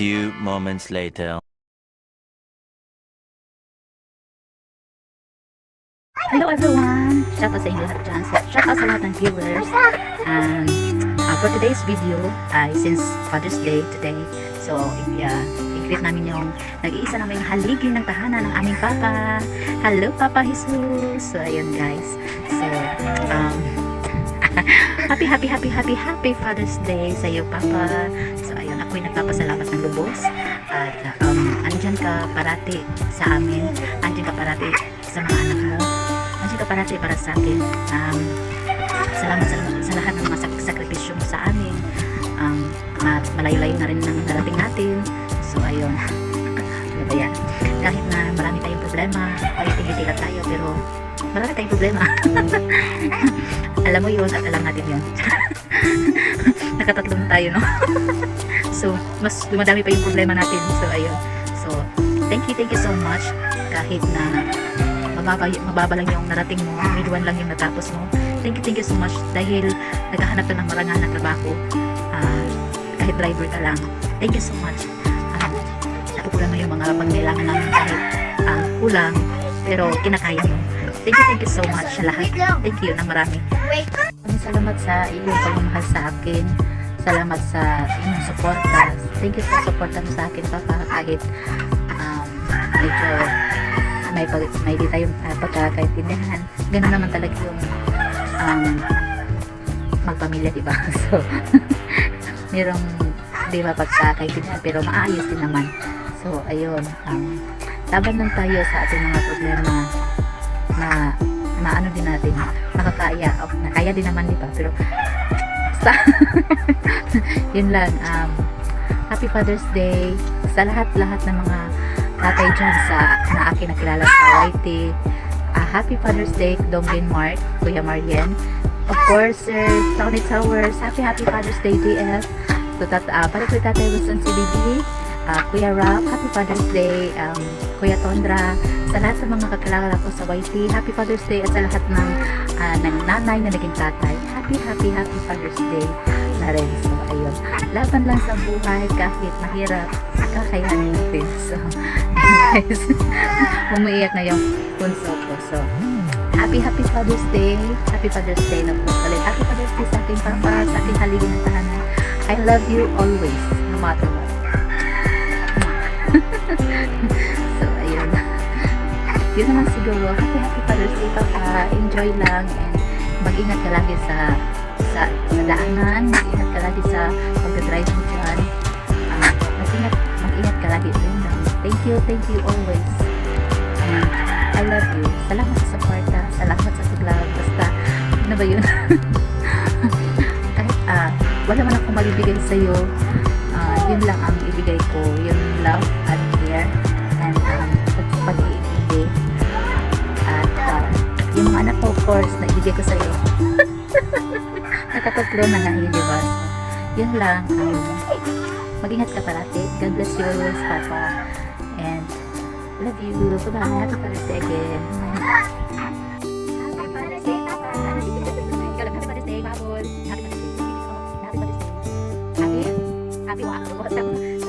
few moments later. Hello everyone! Shout out sa inyo lahat dyan. Shout out sa lahat ng viewers. And for today's video, since Father's Day today, so i-greet namin yung nag-iisa naming haligi ng tahanan ng aming Papa. Hello Papa Jesus! So ayun guys. So happy Father's Day sa iyo Papa. So ayun, ako'y nagpapasalamat ng lubos. At andyan ka parati sa amin. Andyan ka parati sa mga anak mo. Andyan ka parati para sa akin. Salamat sa lahat ng mga sakripisyo mo sa amin. Malayo-layo na rin nang narating natin. So ayun. Ano ba yan? Kahit na marami tayong problema, ay tingitila tayo, pero marami tayong problema. Alam mo yun at alam natin yun. Nakatatlong tayo, no? So, mas dumadami pa yung problema natin. So, ayun. So, thank you so much. Kahit na mababa lang yung narating mo, grade 1 lang yung natapos mo. Thank you so much. Dahil naghahanap ka ng marangal na trabaho. Kahit driver ka lang. Thank you so much. Napupulan mo yung mga pangailangan namin kahit kulang. Pero kinakaya mo. Thank you so much sa lahat. Thank you na marami. Salamat sa iyong pagmamahal sa akin. Salamat sa iyong suporta. Thank you sa suporta mo sa akin, Papa. Kahit medyo may di tayong pagkakaintindihan. Ganun naman talaga yung magpamilya, diba? So, mayroong di ba pagkakaintindihan, pero maayos din naman. So, ayun. Laban lang tayo sa ating mga problema na ano din natin, nakakaya, nakaya din naman, diba? Pero yun lang. Happy Father's Day sa lahat-lahat ng mga tatay dyan na akin nakilala sa YT. Happy Father's Day, Domlin Mark, Kuya Marian. Of course, Sir Tony Towers, happy Father's Day, DF. So, para kay Tatay Wilson CBD, Kuya Rob, happy Father's Day, Kuya Tondra, sa lahat sa mga kakilala ko sa YT, happy Father's Day, at sa lahat ng nanay na naging tatay, happy Father's Day na rin. So, ayun, laban lang sa buhay kahit mahirap, kakayanin natin. So, guys, umiiyak na yung punso ko. So, happy Father's Day na po ulit. Happy Father's Day sa aking Papa, sa aking haligi ng tahanan. I love you always, no matter what. So, ayun. Yun naman siguro. Happy Father's Day, Papa. Enjoy lang and mag-ingat ka lagi sa daanan. Mag-ingat ka lagi sa pag-drive mo dyan. Mag-ingat ka lagi din. Thank you always. And I love you. Salamat sa suporta. Salamat sa siglaw. Basta, ano ba yun? Kahit wala man akong magbibigay sa'yo, yun lang ang ibigay ko. Yung love and care and pag-iibigay. At yung mga anak ko, of course, na ibigay ko sa'yo. Nakatatlo na nga yun, diba? Yun lang. Mag-ingat ka parati. God bless you always, Papa. And love you. Bye-bye. Happy Father's Day again. Happy Father's Day, Papa. Happy Father's Day, Babol. Happy Father's Day. Happy Father's Day. Happy. Happy.